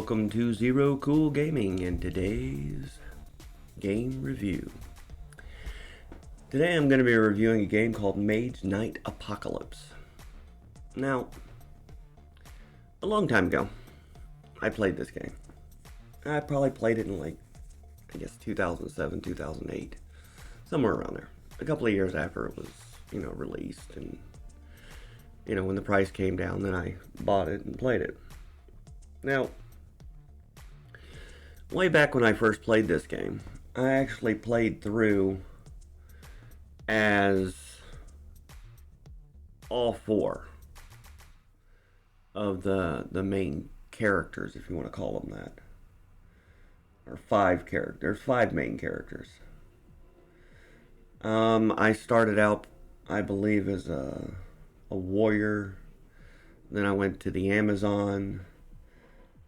welcome to Zero Cool Gaming and today's game review. Today I'm going to be reviewing a game called Mage Knight Apocalypse. Now, a long time ago, I played this game. I probably played it in I guess 2007, 2008, somewhere around there. A couple of years after it was, released, and when the price came down, then I bought it and played it. Now, way back when I first played this game, I actually played through as all four of the main characters, if you want to call them that. Or five characters, five main characters. I started out, I believe, as a warrior. Then I went to the Amazon,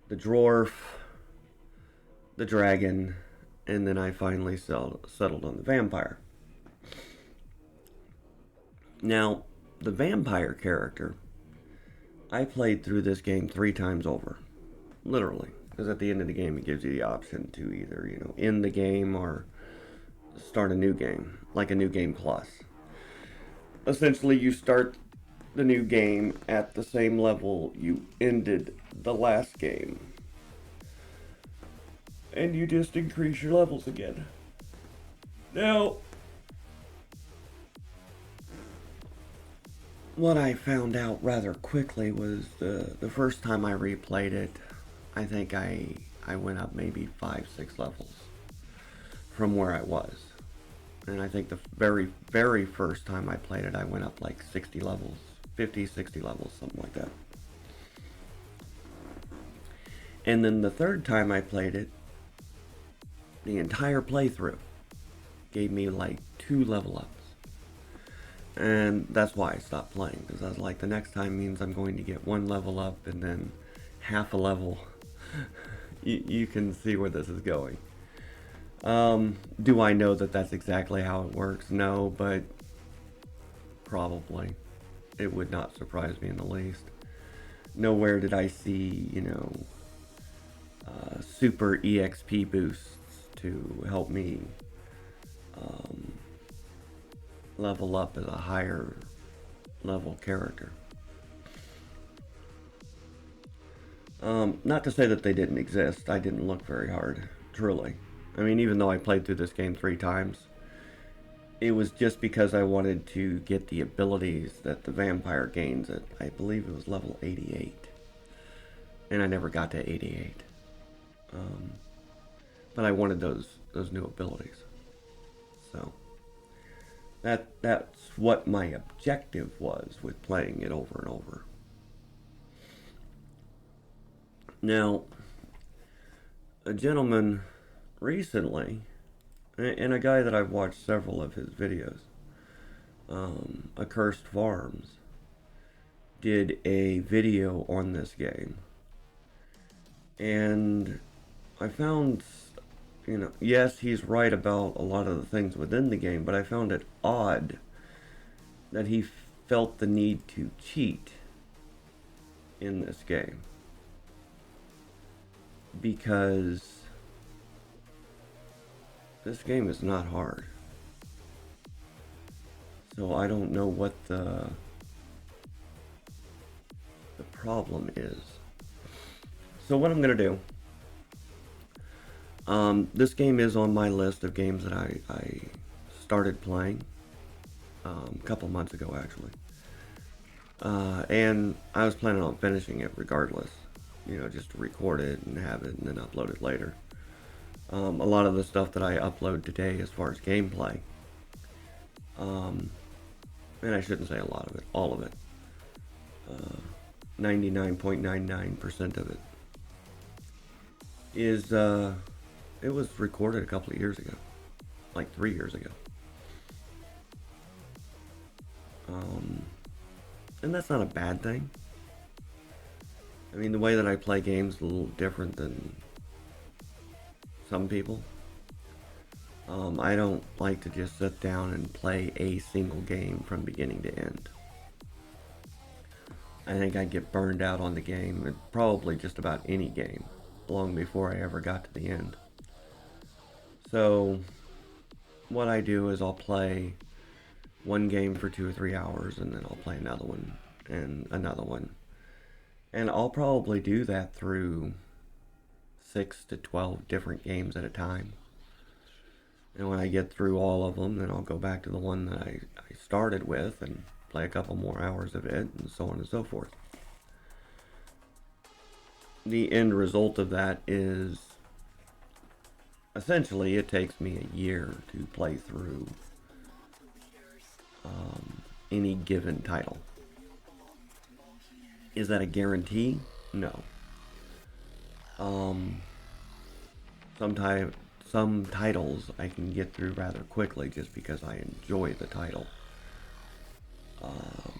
the dwarf, the dragon, and then I finally settled on the vampire. Now, the vampire character, I played through this game 3 times over. Literally. Because at the end of the game, it gives you the option to either, end the game or start a new game, like a new game plus. Essentially, you start the new game at the same level you ended the last game. And you just increase your levels again. Now, what I found out rather quickly was the first time I replayed it, I think I went up maybe 5-6 levels from where I was. And I think the very, very first time I played it, I went up like 60 levels, 50, 60 levels, something like that. And then the third time I played it, the entire playthrough gave me like 2 level ups. And that's why I stopped playing, because I was like, the next time means I'm going to get 1 level up and then half a level. You can see where this is going. Do I know that that's exactly how it works? No, but probably. It would not surprise me in the least. Nowhere did I see, super EXP boosts to help me level up as a higher level character. Not to say that they didn't exist. I didn't look very hard, truly. I mean, even though I played through this game 3 times, it was just because I wanted to get the abilities that the vampire gains at, I believe it was level 88. And I never got to 88. But I wanted those new abilities. So, that's what my objective was with playing it over and over. Now, a gentleman recently, and a guy that I've watched several of his videos, Accursed Farms, did a video on this game. And I found, yes, he's right about a lot of the things within the game, but I found it odd that he felt the need to cheat in this game. Because this game is not hard. So I don't know what the problem is. So what I'm going to do, this game is on my list of games that I started playing a couple months ago, actually. And I was planning on finishing it regardless. Just to record it and have it and then upload it later. A lot of the stuff that I upload today as far as gameplay, and I shouldn't say a lot of it, all of it, 99.99% of it is, it was recorded a couple of years ago, like 3 years ago. And that's not a bad thing. I mean, the way that I play games is a little different than some people. I don't like to just sit down and play a single game from beginning to end. I think I'd get burned out on the game, and probably just about any game. long before I ever got to the end. So what I do is I'll play one game for 2 or 3 hours, and then I'll play another one and another one. And I'll probably do that through 6 to 12 different games at a time. And when I get through all of them, then I'll go back to the one that I started with and play a couple more hours of it, and so on and so forth. The end result of that is, essentially, it takes me a year to play through any given title. Is that a guarantee? No. Some titles I can get through rather quickly just because I enjoy the title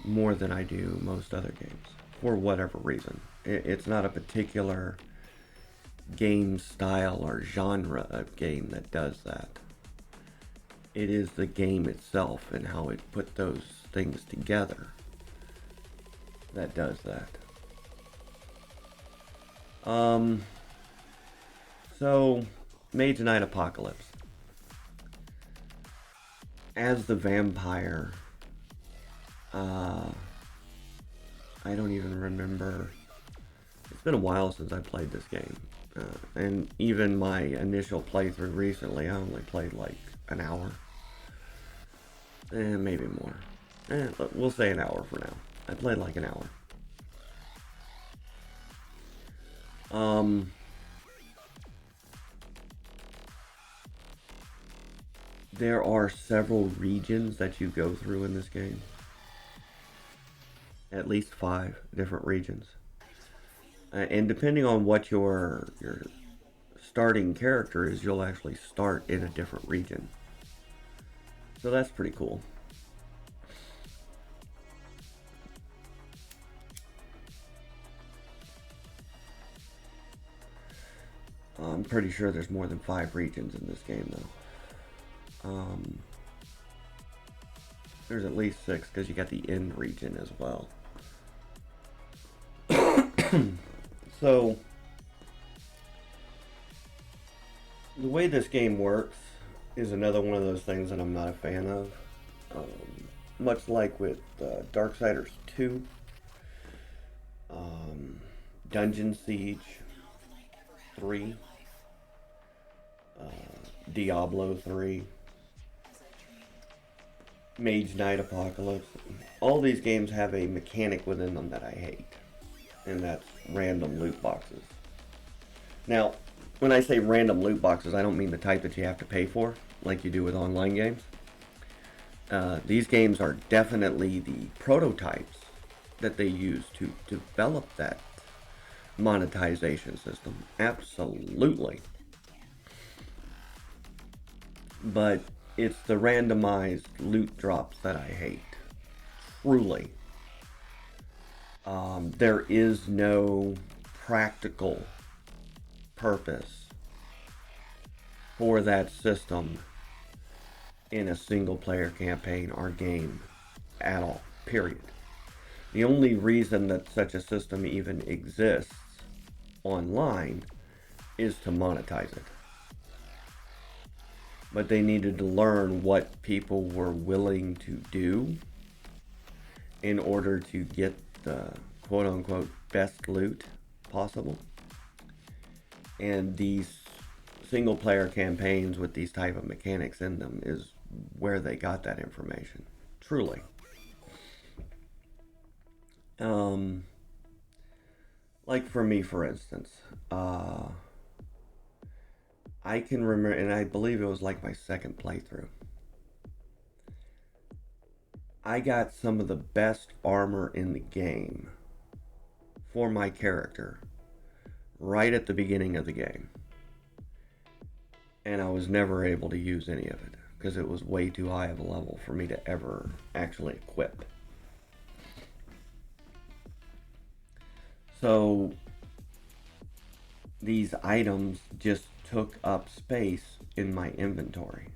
more than I do most other games, for whatever reason. It's not a particular game style or genre of game that does that. It is the game itself and how it put those things together that does that. So, Mage Knight Apocalypse. As the vampire, I don't even remember. It's been a while since I played this game. And even my initial playthrough recently, I only played like an hour. Maybe more. We'll say an hour for now. I played like an hour. There are several regions that you go through in this game. At least 5 different regions. And depending on what your starting character is, you'll actually start in a different region. So that's pretty cool. I'm pretty sure there's more than 5 regions in this game, though. There's at least 6, because you got the end region as well. So, the way this game works is another one of those things that I'm not a fan of. Much like with Darksiders 2, Dungeon Siege 3, Diablo 3, Mage Knight Apocalypse. All these games have a mechanic within them that I hate, and that's random loot boxes. Now, when I say random loot boxes, I don't mean the type that you have to pay for, like you do with online games. These games are definitely the prototypes that they use to develop that monetization system. Absolutely. But it's the randomized loot drops that I hate. Truly. There is no practical purpose for that system in a single player campaign or game at all, period. The only reason that such a system even exists online is to monetize it. But they needed to learn what people were willing to do in order to get the quote-unquote best loot possible. And these single-player campaigns with these type of mechanics in them is where they got that information. Truly. Like for me, for instance, I can remember, and I believe it was like my second playthrough. I got some of the best armor in the game for my character right at the beginning of the game. And I was never able to use any of it because it was way too high of a level for me to ever actually equip. So these items just took up space in my inventory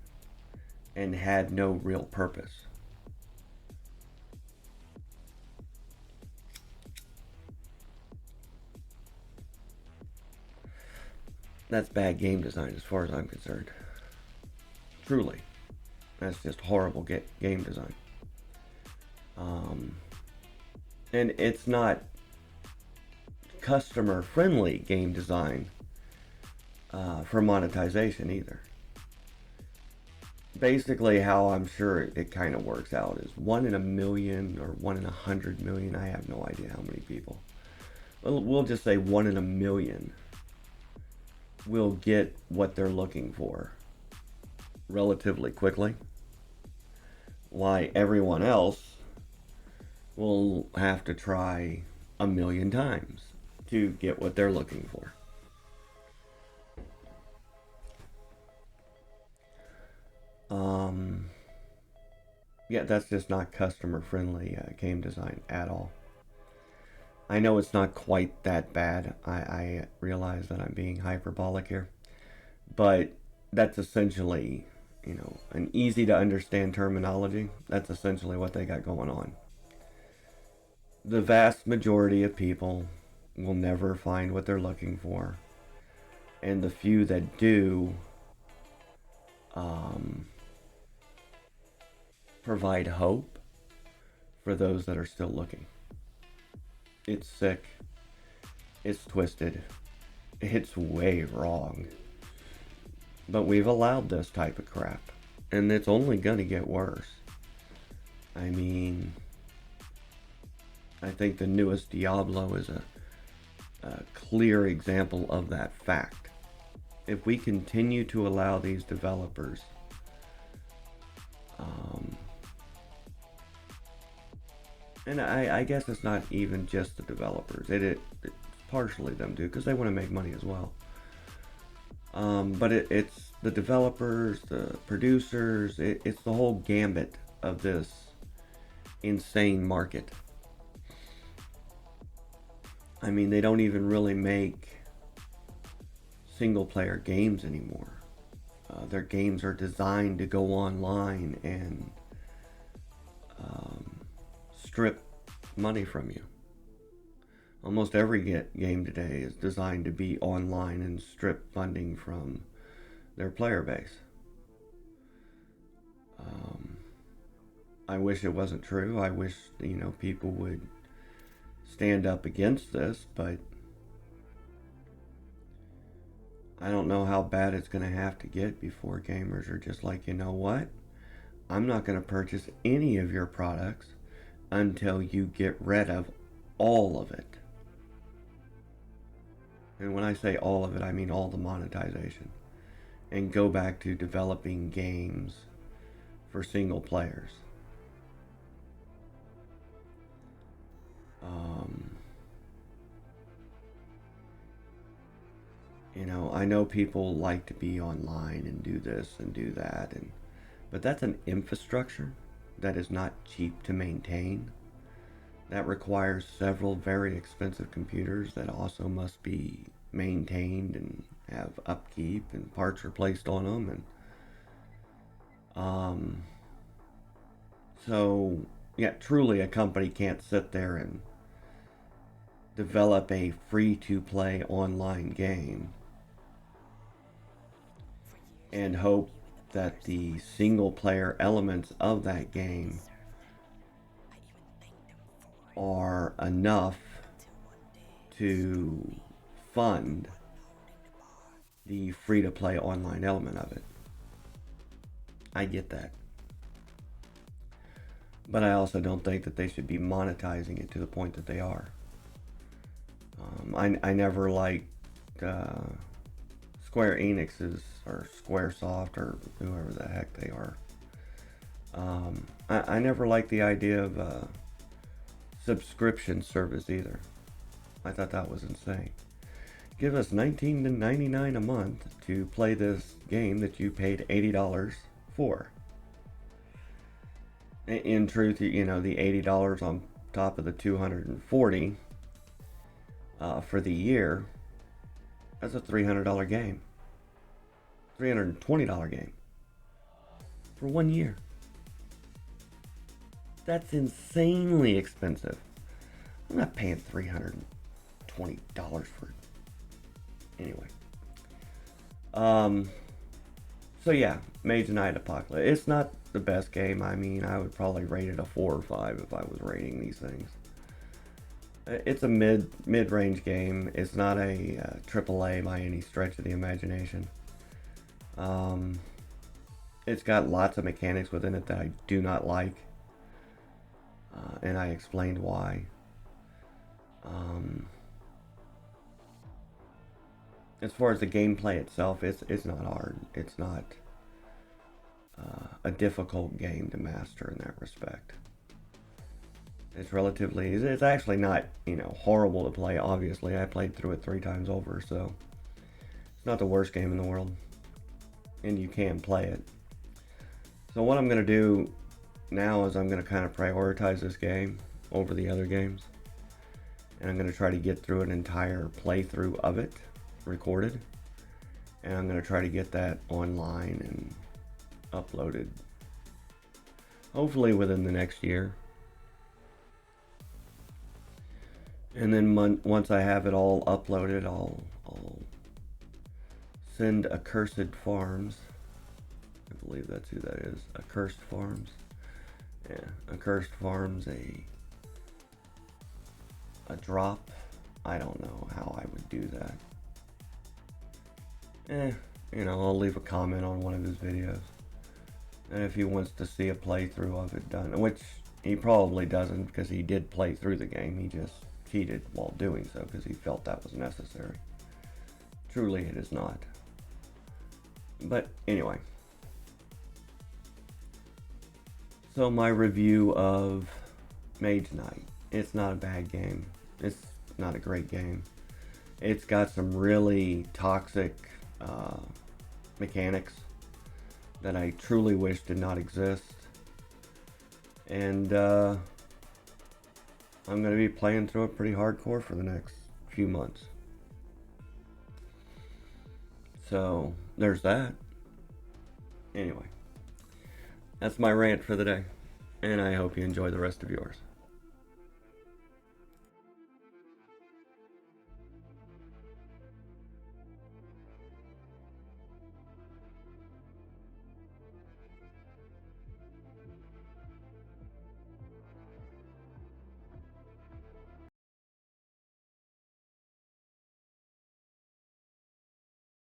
and had no real purpose. That's bad game design as far as I'm concerned. Truly. That's just horrible game design. And it's not customer friendly game design for monetization either. Basically, how I'm sure it kind of works out is 1 in a million or 1 in 100 million. I have no idea how many people. We'll just say 1 in a million will get what they're looking for relatively quickly, while everyone else will have to try 1,000,000 times to get what they're looking for. Yeah, that's just not customer friendly game design at all. I know it's not quite that bad. I realize that I'm being hyperbolic here, but that's essentially, an easy to understand terminology. That's essentially what they got going on. The vast majority of people will never find what they're looking for, and the few that do provide hope for those that are still looking. It's sick. It's twisted. It's way wrong. But we've allowed this type of crap, and it's only gonna get worse. I mean, I think the newest Diablo is a clear example of that fact. If we continue to allow these developers and I guess it's not even just the developers. It's partially them too, because they want to make money as well. But it's the developers, the producers. It's the whole gambit of this insane market. I mean, they don't even really make single player games anymore. Their games are designed to go online and strip money from you. Almost every game today is designed to be online and strip funding from their player base. I wish it wasn't true. I wish, people would stand up against this, but I don't know how bad it's going to have to get before gamers are just like, you know what? I'm not going to purchase any of your products until you get rid of all of it. And when I say all of it, I mean all the monetization. And go back to developing games for single players. I know people like to be online and do this and do that, but that's an infrastructure that is not cheap to maintain. That requires several very expensive computers that also must be maintained and have upkeep and parts replaced on them. And so, yeah, truly a company can't sit there and develop a free-to-play online game and hope that the single-player elements of that game are enough to fund the free-to-play online element of it. I get that. But I also don't think that they should be monetizing it to the point that they are. I never liked Square Enix's or Squaresoft or whoever the heck they are. I never liked the idea of a subscription service either. I thought that was insane. Give us $19.99 a month to play this game that you paid $80 for. In truth, the $80 on top of the $240 for the year, that's a $300 game. $320 game for 1 year. That's insanely expensive. I'm not paying $320 for it. Anyway. Um, so yeah, Mage Knight Apocalypse. It's not the best game. I mean, I would probably rate it a 4 or 5 if I was rating these things. It's a mid-range game. It's not a AAA by any stretch of the imagination. Um, it's got lots of mechanics within it that I do not like, and I explained why. Um, as far as the gameplay itself, it's not hard. It's not a difficult game to master in that respect. It's actually not, horrible to play. Obviously, I played through it 3 times over, so it's not the worst game in the world, and you can play it. So what I'm going to do now is I'm going to kind of prioritize this game over the other games, and I'm going to try to get through an entire playthrough of it recorded, and I'm going to try to get that online and uploaded hopefully within the next year. And then once I have it all uploaded, I'll send Accursed Farms. I believe that's who that is. Accursed Farms. Yeah, Accursed Farms a drop. I don't know how I would do that. I'll leave a comment on one of his videos. And if he wants to see a playthrough of it done, which he probably doesn't because he did play through the game, he just cheated while doing so because he felt that was necessary. Truly, it is not. But anyway. So my review of Mage Knight. It's not a bad game. It's not a great game. It's got some really toxic mechanics that I truly wish did not exist. And I'm going to be playing through it pretty hardcore for the next few months. So there's that. Anyway, that's my rant for the day, and I hope you enjoy the rest of yours.